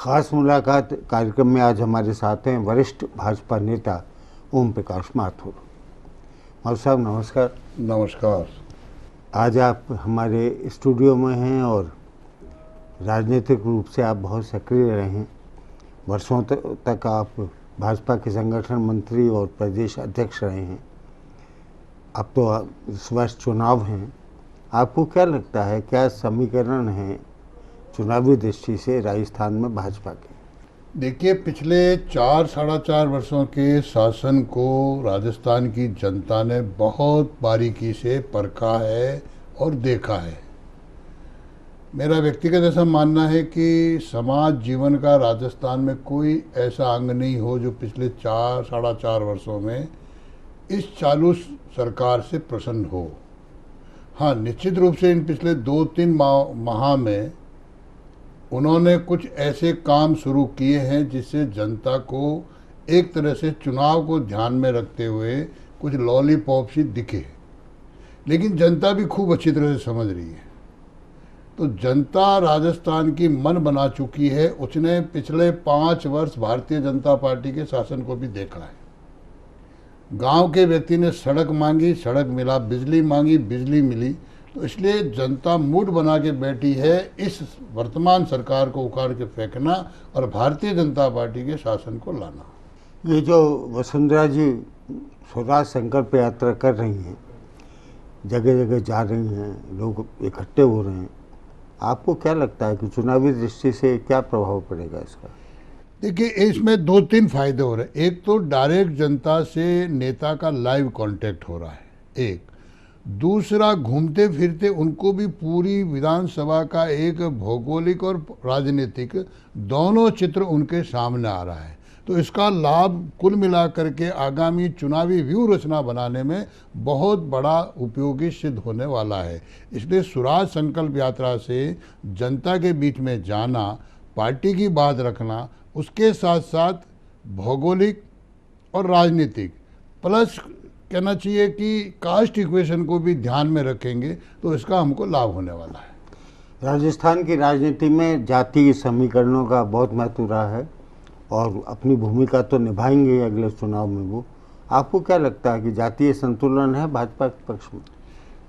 खास मुलाकात कार्यक्रम में आज हमारे साथ हैं वरिष्ठ भाजपा नेता ओम प्रकाश माथुर। माथुर साहब नमस्कार। नमस्कार। आज आप हमारे स्टूडियो में हैं और राजनीतिक रूप से आप बहुत सक्रिय रहे हैं। वर्षों तक आप भाजपा के संगठन मंत्री और प्रदेश अध्यक्ष रहे हैं। अब तो इस वर्ष चुनाव हैं, आपको क्या लगता है, क्या समीकरण है चुनावी दृष्टि से राजस्थान में भाजपा के? देखिए, पिछले 4-4.5 वर्षों के शासन को राजस्थान की जनता ने बहुत बारीकी से परखा है और देखा है। मेरा व्यक्तिगत ऐसा मानना है कि समाज जीवन का राजस्थान में कोई ऐसा अंग नहीं हो जो पिछले 4-4.5 वर्षों में इस चालू सरकार से प्रसन्न हो। हाँ, निश्चित रूप से इन पिछले 2-3 माह में उन्होंने कुछ ऐसे काम शुरू किए हैं जिससे जनता को एक तरह से चुनाव को ध्यान में रखते हुए कुछ लॉलीपॉप सी दिखे, लेकिन जनता भी खूब अच्छी तरह से समझ रही है। तो जनता राजस्थान की मन बना चुकी है। उसने पिछले 5 वर्ष भारतीय जनता पार्टी के शासन को भी देखा है। गांव के व्यक्ति ने सड़क मांगी, सड़क मिला, बिजली मांगी, बिजली मिली। तो इसलिए जनता मूड बना के बैठी है इस वर्तमान सरकार को उखाड़ के फेंकना और भारतीय जनता पार्टी के शासन को लाना। ये जो वसुंधरा जी स्वराज संकल्प यात्रा कर रही हैं, जगह जगह जा रही हैं, लोग इकट्ठे हो रहे हैं, आपको क्या लगता है कि चुनावी दृष्टि से क्या प्रभाव पड़ेगा इसका? देखिए, इसमें 2-3 फायदे हो रहे हैं। एक तो डायरेक्ट जनता से नेता का लाइव कांटेक्ट हो रहा है, एक। दूसरा, घूमते फिरते उनको भी पूरी विधानसभा का एक भौगोलिक और राजनीतिक दोनों चित्र उनके सामने आ रहा है। तो इसका लाभ कुल मिलाकर के आगामी चुनावी व्यूह रचना बनाने में बहुत बड़ा उपयोगी सिद्ध होने वाला है। इसलिए स्वराज संकल्प यात्रा से जनता के बीच में जाना, पार्टी की बात रखना, उसके साथ साथ भौगोलिक और राजनीतिक प्लस कहना चाहिए कि कास्ट इक्वेशन को भी ध्यान में रखेंगे तो इसका हमको लाभ होने वाला है। राजस्थान की राजनीति में जातीय समीकरणों का बहुत महत्व रहा है और अपनी भूमिका तो निभाएंगे अगले चुनाव में वो। आपको क्या लगता है कि जातीय संतुलन है भाजपा के पक्ष में?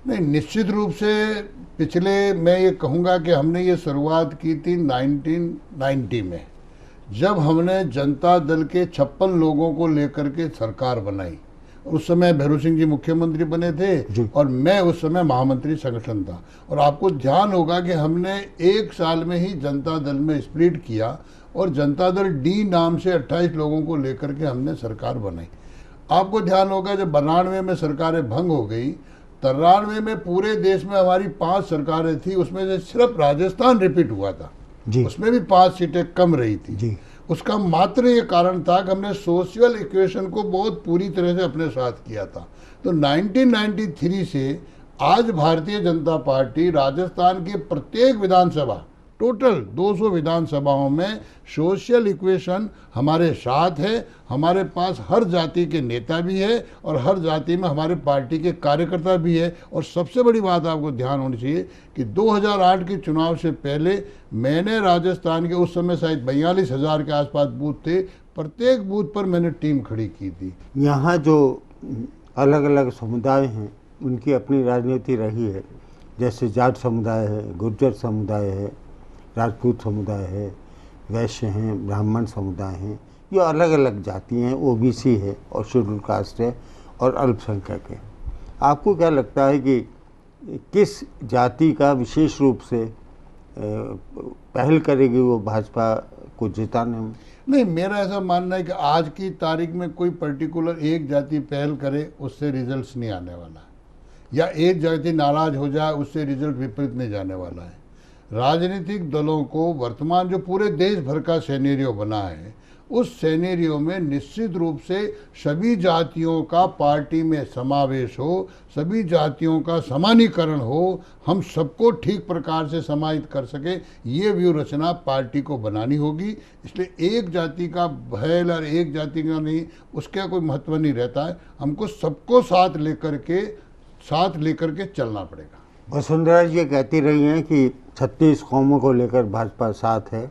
नहीं, निश्चित रूप से पिछले, मैं ये कहूँगा कि हमने ये शुरुआत की थी 1990 में, जब हमने जनता दल के 56 लोगों को लेकर के सरकार बनाई। उस समय भैरू सिंह जी मुख्यमंत्री बने थे और मैं उस समय महामंत्री संगठन था। और आपको ध्यान होगा कि हमने 1 साल में ही जनता दल में स्प्लिट किया और जनता दल डी नाम से 28 लोगों को लेकर के हमने सरकार बनाई। आपको ध्यान होगा जब 92 में सरकारें भंग हो गई, 93 में पूरे देश में हमारी 5 सरकारें थी, उसमें से सिर्फ राजस्थान रिपीट हुआ था, उसमें भी 5 सीटें कम रही थी। उसका मात्र ये कारण था कि हमने सोशल इक्वेशन को बहुत पूरी तरह से अपने साथ किया था। तो 1993 से आज भारतीय जनता पार्टी राजस्थान के प्रत्येक विधानसभा, टोटल 200 विधानसभाओं में सोशल इक्वेशन हमारे साथ है। हमारे पास हर जाति के नेता भी है और हर जाति में हमारे पार्टी के कार्यकर्ता भी है। और सबसे बड़ी बात आपको ध्यान होनी चाहिए कि 2008 के चुनाव से पहले मैंने राजस्थान के, उस समय शायद 42,000 के आसपास बूथ थे, प्रत्येक बूथ पर मैंने टीम खड़ी की थी। यहाँ जो अलग अलग समुदाय हैं उनकी अपनी राजनीति रही है, जैसे जाट समुदाय है, गुर्जर समुदाय है, राजपूत समुदाय है, वैश्य हैं, ब्राह्मण समुदाय हैं, ये अलग अलग जाति हैं, ओबीसी है और शेड्यूल कास्ट है और अल्पसंख्यक है। आपको क्या लगता है कि किस जाति का विशेष रूप से पहल करेगी वो भाजपा को जिताने में? नहीं, मेरा ऐसा मानना है कि आज की तारीख में कोई पर्टिकुलर एक जाति पहल करे उससे रिजल्ट्स नहीं आने वाला, या एक जाति नाराज हो जाए उससे रिजल्ट विपरीत नहीं जाने वाला है। राजनीतिक दलों को वर्तमान जो पूरे देश भर का सिनेरियो बना है, उस सिनेरियो में निश्चित रूप से सभी जातियों का पार्टी में समावेश हो, सभी जातियों का समानीकरण हो, हम सबको ठीक प्रकार से समाहित कर सके, ये व्यूह रचना पार्टी को बनानी होगी। इसलिए एक जाति का भयल और एक जाति का नहीं, उसका कोई महत्व नहीं रहता है। हमको सबको साथ लेकर के चलना पड़ेगा। वसुंधरा जी कहती रही हैं कि 36 कौमों को लेकर भाजपा साथ है,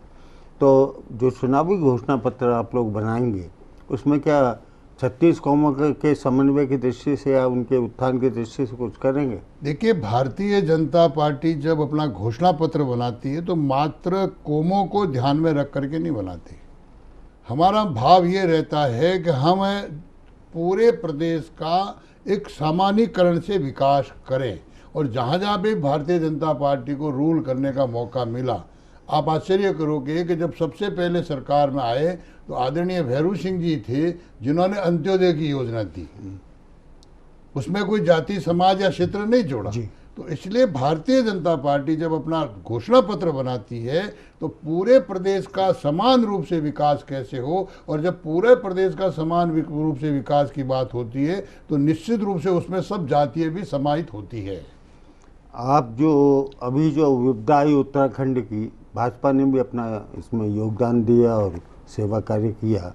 तो जो चुनावी घोषणा पत्र आप लोग बनाएंगे उसमें क्या 36 कौमों के समन्वय की दृष्टि से या उनके उत्थान की दृष्टि से कुछ करेंगे? देखिए, भारतीय जनता पार्टी जब अपना घोषणा पत्र बनाती है तो मात्र कौमों को ध्यान में रख करके नहीं बनाती। हमारा भाव ये रहता है कि हम पूरे प्रदेश का एक सामान्यीकरण से विकास करें, और जहाँ जहाँ भी भारतीय जनता पार्टी को रूल करने का मौका मिला, आप आश्चर्य करोगे कि जब सबसे पहले सरकार में आए तो आदरणीय भैरू सिंह जी थे जिन्होंने अंत्योदय की योजना दी, उसमें कोई जाति समाज या क्षेत्र नहीं जोड़ा। तो इसलिए भारतीय जनता पार्टी जब अपना घोषणा पत्र बनाती है तो पूरे प्रदेश का समान रूप से विकास कैसे हो, और जब पूरे प्रदेश का समान रूप से विकास की बात होती है तो निश्चित रूप से उसमें सब जातियाँ भी समाहित होती है। आप जो विपदा आई उत्तराखंड की, भाजपा ने भी अपना इसमें योगदान दिया और सेवा कार्य किया।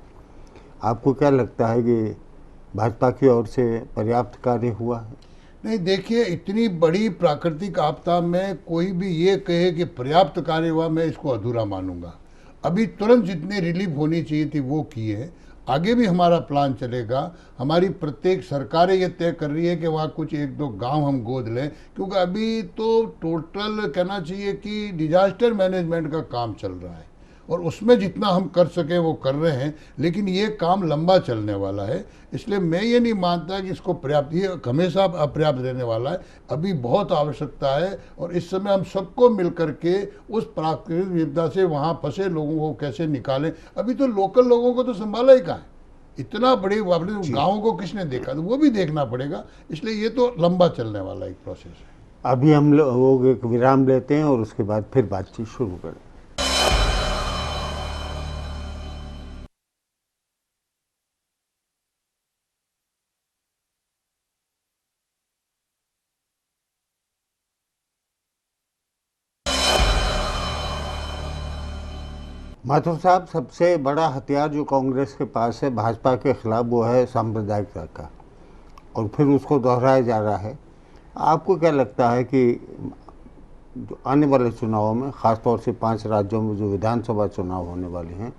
आपको क्या लगता है कि भाजपा की ओर से पर्याप्त कार्य हुआ है? नहीं, देखिए, इतनी बड़ी प्राकृतिक आपदा में कोई भी ये कहे कि पर्याप्त कार्य हुआ, मैं इसको अधूरा मानूंगा। अभी तुरंत जितनी रिलीफ होनी चाहिए थी वो की है। आगे भी हमारा प्लान चलेगा। हमारी प्रत्येक सरकारें ये तय कर रही है कि वहाँ कुछ 1-2 गांव हम गोद लें, क्योंकि अभी तो टोटल कहना चाहिए कि डिजास्टर मैनेजमेंट का काम चल रहा है और उसमें जितना हम कर सकें वो कर रहे हैं, लेकिन ये काम लंबा चलने वाला है। इसलिए मैं ये नहीं मानता कि इसको पर्याप्त, ये हमेशा अपर्याप्त रहने वाला है। अभी बहुत आवश्यकता है और इस समय हम सबको मिलकर के उस प्राकृतिक विपदा से वहाँ फंसे लोगों को कैसे निकालें। अभी तो लोकल लोगों को तो संभाला ही कहाँ है, इतना बड़े अपने गाँव को किसने देखा, तो वो भी देखना पड़ेगा। इसलिए ये तो लंबा चलने वाला एक प्रोसेस है। अभी हम लोग एक विराम लेते हैं और उसके बाद फिर बातचीत शुरू करें। माथुर साहब, सबसे बड़ा हथियार जो कांग्रेस के पास है भाजपा के खिलाफ वो है सांप्रदायिकता का, और फिर उसको दोहराया जा रहा है। आपको क्या लगता है कि जो आने वाले चुनावों में, ख़ासतौर से 5 राज्यों में जो विधानसभा चुनाव होने वाले हैं,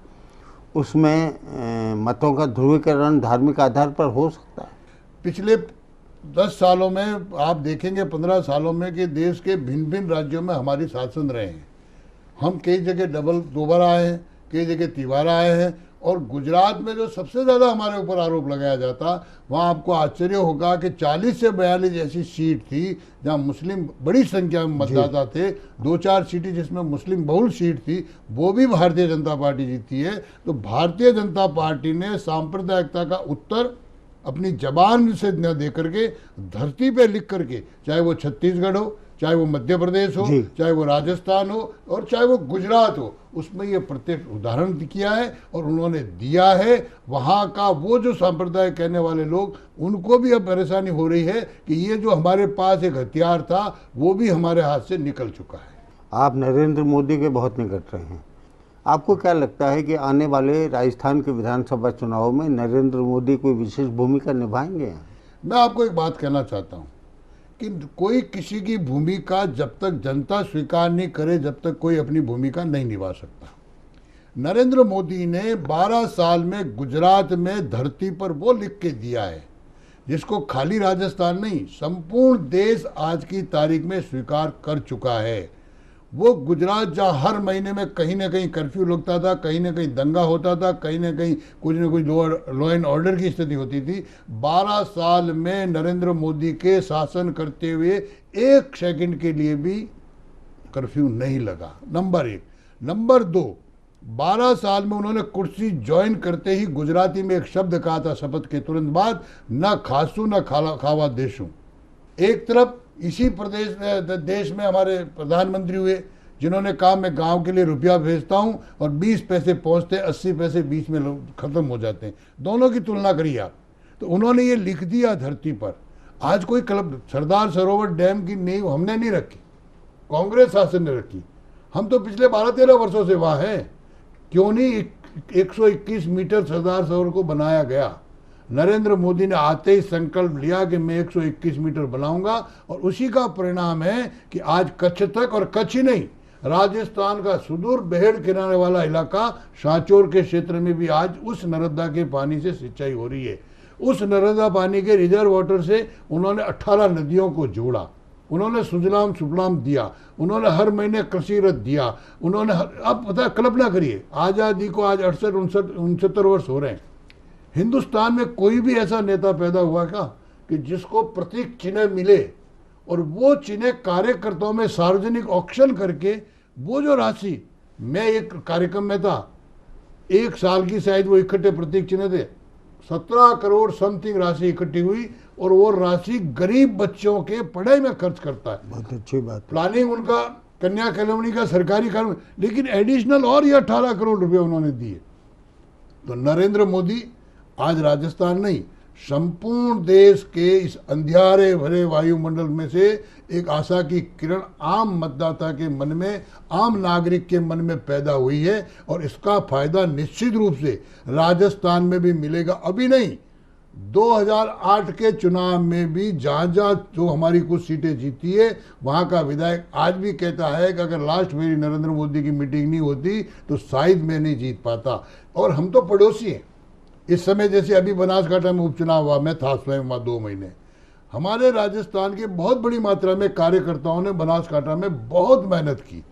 उसमें मतों का ध्रुवीकरण धार्मिक आधार पर हो सकता है? पिछले 10 सालों में आप देखेंगे, 15 सालों में, कि देश के भिन्न भिन्न राज्यों में हमारी शासन रहे हैं। हम कई जगह दोबारा आए हैं, कई जगह तिबारा आए हैं, और गुजरात में जो सबसे ज़्यादा हमारे ऊपर आरोप लगाया जाता, वहाँ आपको आश्चर्य होगा कि 40 से 42 ऐसी सीट थी जहाँ मुस्लिम बड़ी संख्या में मतदाता थे। 2-4 सीटें जिसमें मुस्लिम बहुल सीट थी वो भी भारतीय जनता पार्टी जीती है। तो भारतीय जनता पार्टी ने सांप्रदायिकता का उत्तर अपनी जबान से न दे करके धरती पे लिख करके, चाहे वो छत्तीसगढ़ हो, चाहे वो मध्य प्रदेश हो, चाहे वो राजस्थान हो, और चाहे वो गुजरात हो, उसमें ये प्रत्यक्ष उदाहरण किया है और उन्होंने दिया है। वहाँ का वो जो सांप्रदाय कहने वाले लोग, उनको भी अब परेशानी हो रही है कि ये जो हमारे पास एक हथियार था वो भी हमारे हाथ से निकल चुका है। आप नरेंद्र मोदी के बहुत निकट रहे हैं। आपको क्या लगता है कि आने वाले राजस्थान के विधानसभा चुनाव में नरेंद्र मोदी कोई विशेष भूमिका निभाएंगे? मैं आपको एक बात कहना चाहता हूँ कि कोई किसी की भूमिका जब तक जनता स्वीकार नहीं करे, जब तक कोई अपनी भूमिका नहीं निभा सकता। नरेंद्र मोदी ने 12 साल में गुजरात में धरती पर वो लिख के दिया है जिसको खाली राजस्थान नहीं, संपूर्ण देश आज की तारीख में स्वीकार कर चुका है। वो गुजरात जहाँ हर महीने में कहीं ना कहीं कर्फ्यू लगता था, कहीं ना कहीं दंगा होता था, कहीं ना कहीं कुछ न कुछ लॉ एंड ऑर्डर की स्थिति होती थी, 12 साल में नरेंद्र मोदी के शासन करते हुए 1 सेकंड के लिए भी कर्फ्यू नहीं लगा। नंबर 1। नंबर 2, 12 साल में उन्होंने कुर्सी ज्वाइन करते ही गुजराती में एक शब्द कहा था शपथ के तुरंत बाद, न खासू न खावा देशू। एक तरफ इसी देश में हमारे प्रधानमंत्री हुए जिन्होंने कहा मैं गांव के लिए रुपया भेजता हूं और 20 पैसे पहुंचते, 80 पैसे बीच में खत्म हो जाते हैं। दोनों की तुलना करिए आप, तो उन्होंने ये लिख दिया धरती पर। आज कोई क्लब सरदार सरोवर डैम की नींव हमने नहीं रखी, कांग्रेस शासन ने रखी। हम तो पिछले 12-13 वर्षों से वहाँ हैं। क्यों नहीं 121 मीटर सरदार सरोवर को बनाया गया? नरेंद्र मोदी ने आते ही संकल्प लिया कि मैं 121 मीटर बनाऊंगा, और उसी का परिणाम है कि आज कच्छ तक, और कच्छ ही नहीं, राजस्थान का सुदूर बेहड़ किनारे वाला इलाका सांचौर के क्षेत्र में भी आज उस नर्मदा के पानी से सिंचाई हो रही है। उस नर्मदा पानी के रिजर्व वाटर से उन्होंने 18 नदियों को जोड़ा, उन्होंने सुजलाम सुफलाम दिया, उन्होंने हर महीने कृषि रथ दिया, उन्होंने अब पता कल्पना करिए, आज़ादी को आज 68-69 वर्ष हो रहे हैं। हिंदुस्तान में कोई भी ऐसा नेता पैदा हुआ क्या कि जिसको प्रतीक चिन्ह मिले और वो चिन्ह कार्यकर्ताओं में सार्वजनिक ऑक्शन करके वो जो राशि, मैं एक कार्यक्रम में था, 1 साल की शायद वो इकट्ठे प्रतीक चिन्ह थे, 17 करोड़ समथिंग राशि इकट्ठी हुई और वो राशि गरीब बच्चों के पढ़ाई में खर्च करता है। बहुत अच्छी बात। प्लानिंग उनका कन्या कॉलोनी का सरकारी काम, लेकिन एडिशनल और ये 18 करोड़ रुपए उन्होंने दिए। तो नरेंद्र मोदी आज राजस्थान नहीं, संपूर्ण देश के इस अंधियारे भरे वायुमंडल में से एक आशा की किरण आम मतदाता के मन में, आम नागरिक के मन में पैदा हुई है और इसका फायदा निश्चित रूप से राजस्थान में भी मिलेगा। अभी नहीं, 2008 के चुनाव में भी जहाँ जहाँ जो हमारी कुछ सीटें जीती है वहाँ का विधायक आज भी कहता है कि अगर लास्ट मेरी नरेंद्र मोदी की मीटिंग नहीं होती तो शायद मैं नहीं जीत पाता। और हम तो पड़ोसी हैं। इस समय जैसे अभी बनासकांठा में उपचुनाव हुआ, मैं था स्वयं वहाँ 2 महीने, हमारे राजस्थान के बहुत बड़ी मात्रा में कार्यकर्ताओं ने बनासकांठा में बहुत मेहनत की,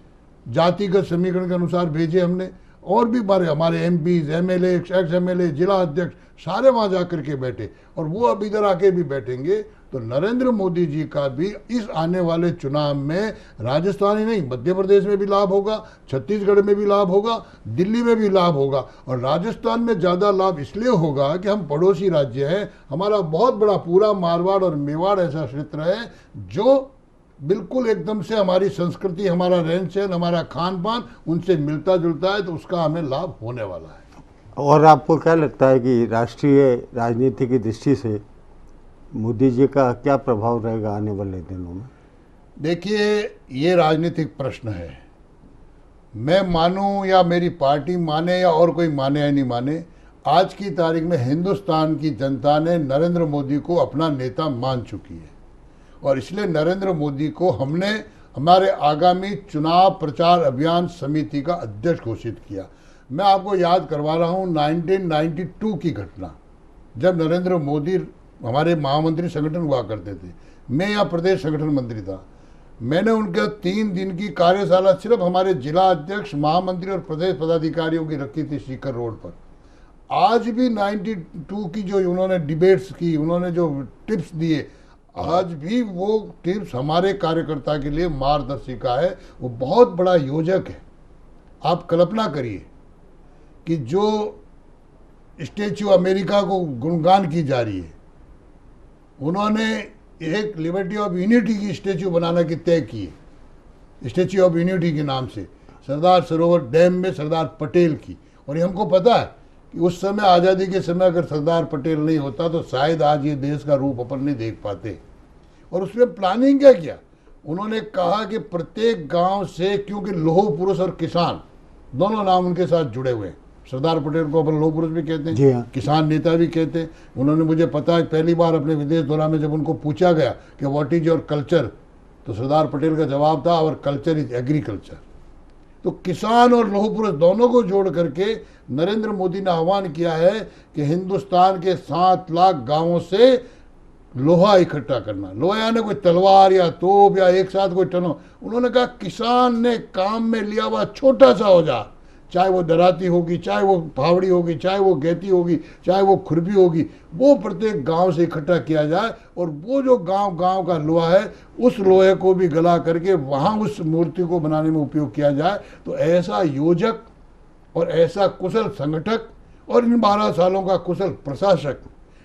जातिगत समीकरण के अनुसार भेजे हमने, और भी बारे हमारे एमपीज, एमएलए, एक्स एमएलए, जिला अध्यक्ष सारे वहाँ जा कर के बैठे और वो अब इधर आके भी बैठेंगे। तो नरेंद्र मोदी जी का भी इस आने वाले चुनाव में राजस्थान ही नहीं, मध्य प्रदेश में भी लाभ होगा, छत्तीसगढ़ में भी लाभ होगा, दिल्ली में भी लाभ होगा। और राजस्थान में ज़्यादा लाभ इसलिए होगा कि हम पड़ोसी राज्य हैं, हमारा बहुत बड़ा पूरा मारवाड़ और मेवाड़ ऐसा क्षेत्र है जो बिल्कुल एकदम से हमारी संस्कृति, हमारा रहन सहन, हमारा खान पान उनसे मिलता जुलता है, तो उसका हमें लाभ होने वाला है। और आपको क्या लगता है कि राष्ट्रीय राजनीति की दृष्टि से मोदी जी का क्या प्रभाव रहेगा आने वाले दिनों में? देखिए, ये राजनीतिक प्रश्न है। मैं मानूं या मेरी पार्टी माने या और कोई माने या नहीं माने, आज की तारीख में हिंदुस्तान की जनता ने नरेंद्र मोदी को अपना नेता मान चुकी है और इसलिए नरेंद्र मोदी को हमने हमारे आगामी चुनाव प्रचार अभियान समिति का अध्यक्ष घोषित किया। मैं आपको याद करवा रहा हूँ 1992 की घटना, जब नरेंद्र मोदी हमारे महामंत्री संगठन हुआ करते थे, मैं यहाँ प्रदेश संगठन मंत्री था। मैंने उनके 3 दिन की कार्यशाला सिर्फ हमारे जिला अध्यक्ष, महामंत्री और प्रदेश पदाधिकारियों की रखी थी सीकर रोड पर। आज भी 92 की जो उन्होंने डिबेट्स की, उन्होंने जो टिप्स दिए, आज भी वो टिप्स हमारे कार्यकर्ता के लिए मार्गदर्शिका है। वो बहुत बड़ा योजक है। आप कल्पना करिए कि जो स्टैच्यू अमेरिका को गुणगान की जा रही है, उन्होंने एक लिबर्टी ऑफ यूनिटी की स्टैच्यू बनाने की तय की है, स्टैच्यू ऑफ यूनिटी के नाम से, सरदार सरोवर डैम में सरदार पटेल की। और ये हमको पता है कि उस समय आज़ादी के समय अगर सरदार पटेल नहीं होता तो शायद आज ये देश का रूप अपन नहीं देख पाते। और उसमें प्लानिंग क्या किया, उन्होंने कहा कि प्रत्येक गांव से, क्योंकि लौह पुरुष और किसान दोनों नाम उनके साथ जुड़े हुए हैं, सरदार पटेल को अपन लौह पुरुष भी कहते हैं, किसान नेता भी कहते हैं। उन्होंने, मुझे पता है, पहली बार अपने विदेश दौरा में जब उनको पूछा गया कि व्हाट इज योर कल्चर, तो सरदार पटेल का जवाब था, आवर कल्चर इज एग्रीकल्चर। तो किसान और लौह पुरुष दोनों को जोड़ करके नरेंद्र मोदी ने आह्वान किया है कि हिंदुस्तान के 7 लाख गांवों से लोहा इकट्ठा करना। लोहा यानी कोई तलवार या तोप या एक साथ कोई टनो। उन्होंने कहा किसान ने काम में लिया हुआ छोटा सा औजार, चाहे वो दराती होगी, चाहे वो फावड़ी होगी, चाहे वो गैती होगी, चाहे वो खुरपी होगी, वो प्रत्येक गांव से इकट्ठा किया जाए और वो जो गांव गांव का लोहा है उस लोहे को भी गला करके वहाँ उस मूर्ति को बनाने में उपयोग किया जाए। तो ऐसा योजक और ऐसा कुशल संगठक और इन 12 सालों का कुशल प्रशासक,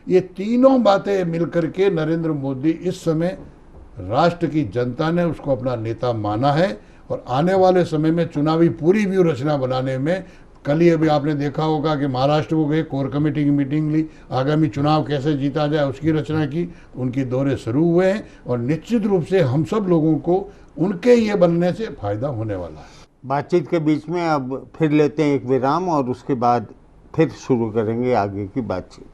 ये तीनों बातें मिलकर के नरेंद्र मोदी इस समय राष्ट्र की जनता ने उसको अपना नेता माना है। और आने वाले समय में चुनावी पूरी व्यू रचना बनाने में, कल ही अभी आपने देखा होगा कि महाराष्ट्र को गए, कोर कमेटी की मीटिंग ली, आगामी चुनाव कैसे जीता जाए उसकी रचना की, उनकी दौरे शुरू हुए हैं और निश्चित रूप से हम सब लोगों को उनके ये बनने से फायदा होने वाला है। बातचीत के बीच में अब फिर लेते हैं एक विराम और उसके बाद फिर शुरू करेंगे आगे की बातचीत।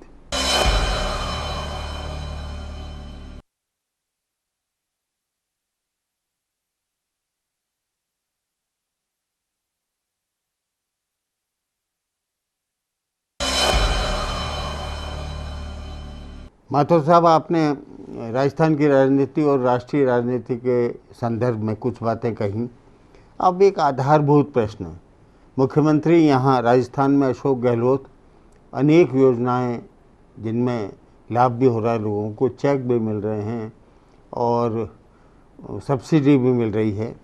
माथुर साहब, आपने राजस्थान की राजनीति और राष्ट्रीय राजनीति के संदर्भ में कुछ बातें कही। अब एक आधारभूत प्रश्न है, मुख्यमंत्री यहाँ राजस्थान में अशोक गहलोत अनेक योजनाएं जिनमें लाभ भी हो रहा है, लोगों को चेक भी मिल रहे हैं और सब्सिडी भी मिल रही है,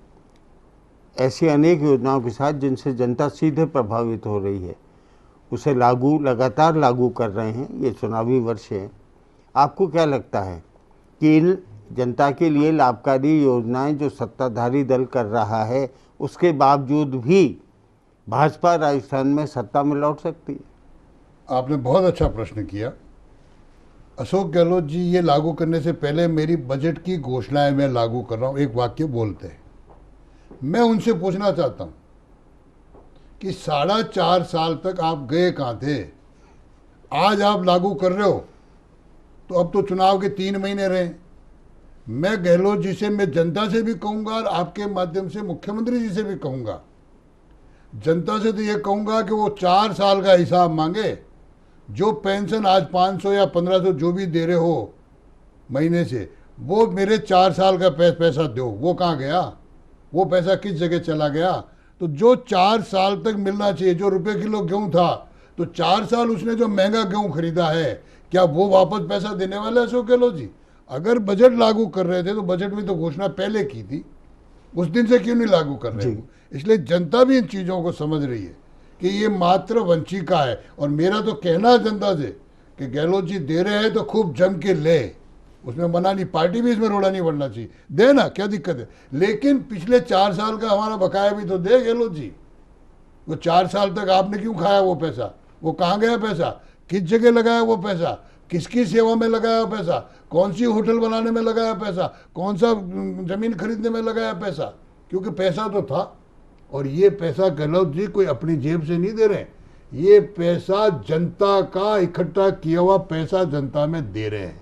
ऐसी अनेक योजनाओं के साथ जिनसे जनता सीधे प्रभावित हो रही है, उसे लगातार लागू कर रहे हैं। ये चुनावी वर्ष है, आपको क्या लगता है कि इन जनता के लिए लाभकारी योजनाएं जो सत्ताधारी दल कर रहा है, उसके बावजूद भी भाजपा राजस्थान में सत्ता में लौट सकती है? आपने बहुत अच्छा प्रश्न किया। अशोक गहलोत जी ये लागू करने से पहले मेरी बजट की घोषणाएं मैं लागू कर रहा हूं, एक वाक्य बोलते हैं। मैं उनसे पूछना चाहता हूं कि 4.5 साल तक आप गए कहां थे? आज आप लागू कर रहे हो तो अब तो चुनाव के 3 महीने रहे। मैं गहलोत जी से, मैं जनता से भी कहूंगा और आपके माध्यम से मुख्यमंत्री जी से भी कहूंगा, जनता से तो ये कहूंगा कि वो 4 साल का हिसाब मांगे। जो पेंशन आज 500 या 1500 जो भी दे रहे हो महीने से, वो मेरे 4 साल का पैसा दो। वो कहाँ गया? वो पैसा किस जगह चला गया? तो जो 4 साल तक मिलना चाहिए, जो रुपए किलो गेहूं था, तो 4 साल उसने जो महंगा गेहूं खरीदा है, क्या वो वापस पैसा देने वाले अशोक गहलोत जी? अगर बजट लागू कर रहे थे तो बजट में तो घोषणा पहले की थी, उस दिन से क्यों नहीं लागू कर रहे हो? इसलिए जनता भी इन चीज़ों को समझ रही है कि ये मात्र वंचिका है। और मेरा तो कहना है जनता से कि गहलोत जी दे रहे हैं तो खूब जम के ले, उसमें मना नहीं, पार्टी भी इसमें रोड़ा नहीं बढ़ना चाहिए, देना, क्या दिक्कत है? लेकिन पिछले 4 साल का हमारा बकाया भी तो दे गहलोत जी। वो 4 साल तक आपने क्यों खाया वो पैसा? वो कहाँ गया पैसा? किस जगह लगाया वो पैसा? किसकी सेवा में लगाया पैसा? कौन सी होटल बनाने में लगाया पैसा? कौन सा जमीन खरीदने में लगाया पैसा? क्योंकि पैसा तो था। और ये पैसा गहलोत जी कोई अपनी जेब से नहीं दे रहे, ये पैसा जनता का इकट्ठा किया हुआ पैसा जनता में दे रहे हैं।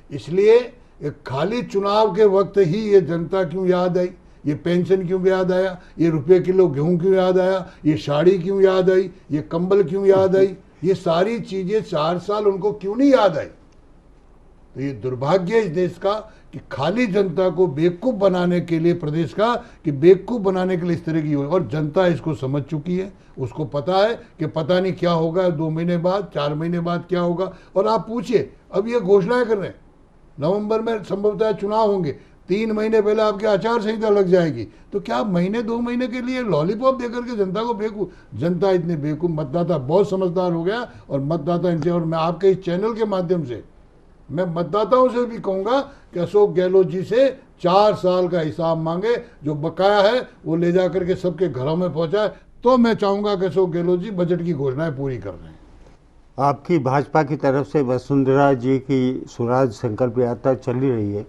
इसलिए एक खाली चुनाव के वक्त ही ये जनता क्यों याद आई, ये पेंशन क्यों याद आया, ये रुपये किलो गेहूं क्यों याद आया, ये साड़ी क्यों याद आई, ये कंबल क्यों याद आई, ये सारी चीजें 4 साल उनको क्यों नहीं याद आई? तो ये दुर्भाग्य इस देश का कि खाली जनता को बेवकूफ़ बनाने के लिए, प्रदेश का कि बेवकूफ़ बनाने के लिए इस तरह की हो। और जनता इसको समझ चुकी है, उसको पता है कि पता नहीं क्या होगा 2 महीने बाद, 4 महीने बाद क्या होगा। और आप पूछिए, अब ये घोषणाएं कर रहे हैं, नवंबर में संभवतः चुनाव होंगे, 3 महीने पहले आपकी आचार संहिता लग जाएगी। तो क्या महीने 2 महीने के लिए लॉलीपॉप देकर के जनता को बेवकूफ़? जनता इतनी बेवकूफ़, मतदाता बहुत समझदार हो गया। और मतदाता इनसे, और मैं आपके इस चैनल के माध्यम से मैं मतदाताओं से भी कहूंगा कि अशोक गहलोत जी से 4 साल का हिसाब मांगे, जो बकाया है वो ले जा करके सबके घरों में पहुंचाए। तो मैं चाहूंगा कि अशोक गहलोत जी बजट की घोषणाएं पूरी कर रहे हैं। आपकी भाजपा की तरफ से वसुंधरा जी की स्वराज संकल्प यात्रा चली रही है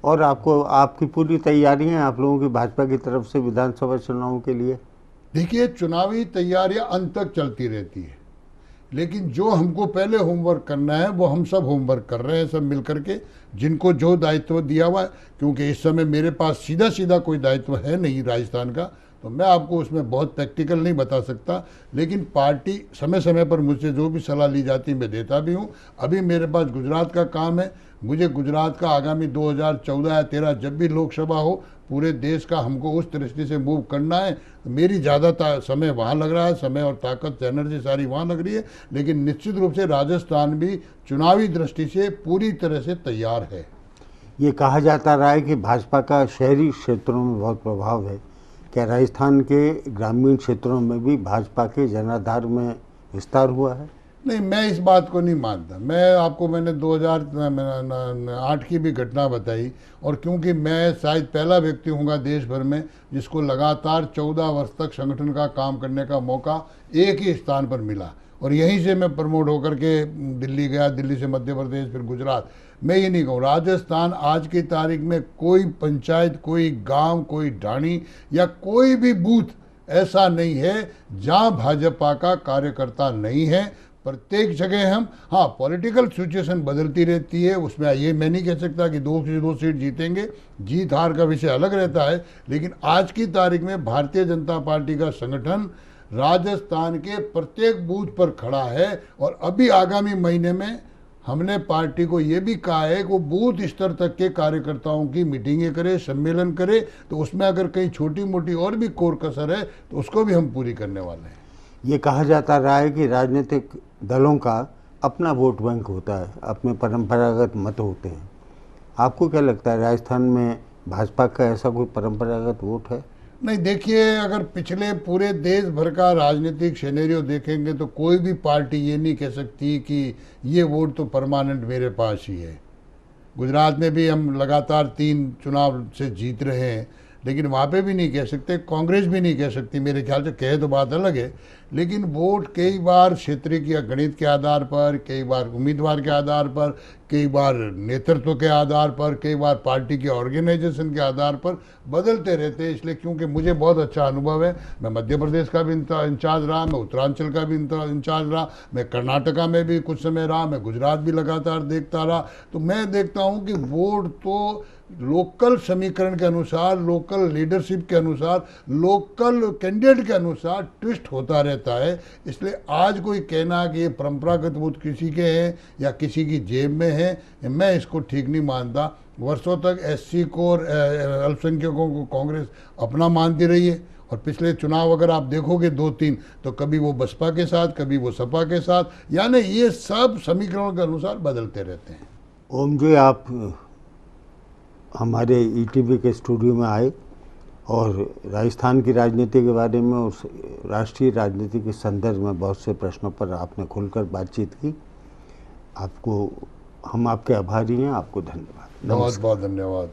और आपकी पूरी तैयारी है आप लोगों की भाजपा की तरफ से विधानसभा चुनावों के लिए? देखिए, चुनावी तैयारियां अंत तक चलती रहती है, लेकिन जो हमको पहले होमवर्क करना है वो हम सब होमवर्क कर रहे हैं, सब मिलकर के, जिनको जो दायित्व दिया हुआ है। क्योंकि इस समय मेरे पास सीधा सीधा कोई दायित्व है नहीं राजस्थान का, तो मैं आपको उसमें बहुत प्रैक्टिकल नहीं बता सकता। लेकिन पार्टी समय समय पर मुझसे जो भी सलाह ली जाती है मैं देता भी हूँ। अभी मेरे पास गुजरात का काम है, मुझे गुजरात का आगामी 2014 या 13 जब भी लोकसभा हो, पूरे देश का हमको उस दृष्टि से मूव करना है। मेरी ज़्यादा समय वहाँ लग रहा है, समय और ताकत, एनर्जी सारी वहाँ लग रही है। लेकिन निश्चित रूप से राजस्थान भी चुनावी दृष्टि से पूरी तरह से तैयार है। ये कहा जाता रहा है कि भाजपा का शहरी क्षेत्रों में बहुत प्रभाव है, क्या राजस्थान के ग्रामीण क्षेत्रों में भी भाजपा के जनाधार में विस्तार हुआ है? नहीं, मैं इस बात को नहीं मानता। मैंने 2008 की भी घटना बताई, और क्योंकि मैं शायद पहला व्यक्ति हूँगा देश भर में जिसको लगातार 14 वर्ष तक संगठन का काम करने का मौका एक ही स्थान पर मिला, और यहीं से मैं प्रमोट होकर के दिल्ली गया, दिल्ली से मध्य प्रदेश, फिर गुजरात। मैं ये नहीं कहूँ, राजस्थान आज की तारीख में कोई पंचायत, कोई गांव, कोई ढाणी या कोई भी बूथ ऐसा नहीं है जहां भाजपा का कार्यकर्ता नहीं है। प्रत्येक जगह हम, हाँ, पॉलिटिकल सिचुएशन बदलती रहती है, उसमें ये मैं नहीं कह सकता कि 2 सीट जीतेंगे, जीत हार का विषय अलग रहता है। लेकिन आज की तारीख में भारतीय जनता पार्टी का संगठन राजस्थान के प्रत्येक बूथ पर खड़ा है, और अभी आगामी महीने में हमने पार्टी को ये भी कहा है कि वो बूथ स्तर तक के कार्यकर्ताओं की मीटिंगें करे, सम्मेलन करे, तो उसमें अगर कहीं छोटी मोटी और भी कोर कसर है तो उसको भी हम पूरी करने वाले हैं। ये कहा जाता रहा है कि राजनीतिक दलों का अपना वोट बैंक होता है, अपने परंपरागत मत होते हैं। आपको क्या लगता है राजस्थान में भाजपा का ऐसा कोई परंपरागत वोट है? नहीं, देखिए, अगर पिछले पूरे देश भर का राजनीतिक सिनेरियो देखेंगे तो कोई भी पार्टी ये नहीं कह सकती कि ये वोट तो परमानेंट मेरे पास ही है। गुजरात में भी हम लगातार 3 चुनाव से जीत रहे हैं, लेकिन वहाँ पे भी नहीं कह सकते, कांग्रेस भी नहीं कह सकती, मेरे ख्याल से कहे तो बात अलग है। लेकिन वोट कई बार क्षेत्रीय गणित के आधार पर, कई बार उम्मीदवार के आधार पर, कई बार नेतृत्व के आधार पर, कई बार पार्टी के ऑर्गेनाइजेशन के आधार पर बदलते रहते हैं। इसलिए क्योंकि मुझे बहुत अच्छा अनुभव है, मैं मध्य प्रदेश का भी इंचार्ज रहा, मैं उत्तरांचल का भी इंचार्ज रहा, मैं कर्नाटका में भी कुछ समय रहा, मैं गुजरात भी लगातार देखता रहा। तो मैं देखता हूँ कि वोट तो लोकल समीकरण के अनुसार, लोकल लीडरशिप के अनुसार, लोकल कैंडिडेट के अनुसार ट्विस्ट होता रहता है। इसलिए आज कोई कहना कि ये परंपरागत वोट किसी के हैं या किसी की जेब में है, मैं इसको ठीक नहीं मानता। वर्षों तक एससी को और अल्पसंख्यकों को कांग्रेस अपना मानती रही है, और पिछले चुनाव अगर आप देखोगे 2-3, तो कभी वो बसपा के साथ, कभी वो सपा के साथ, यानी ये सब समीकरणों के अनुसार बदलते रहते हैं। ओम जी, आप हमारे ईटीवी के स्टूडियो में आए और राजस्थान की राजनीति के बारे में और राष्ट्रीय राजनीति के संदर्भ में बहुत से प्रश्नों पर आपने खुलकर बातचीत की। आपको हम आपके आभारी हैं। आपको धन्यवाद। बहुत बहुत धन्यवाद।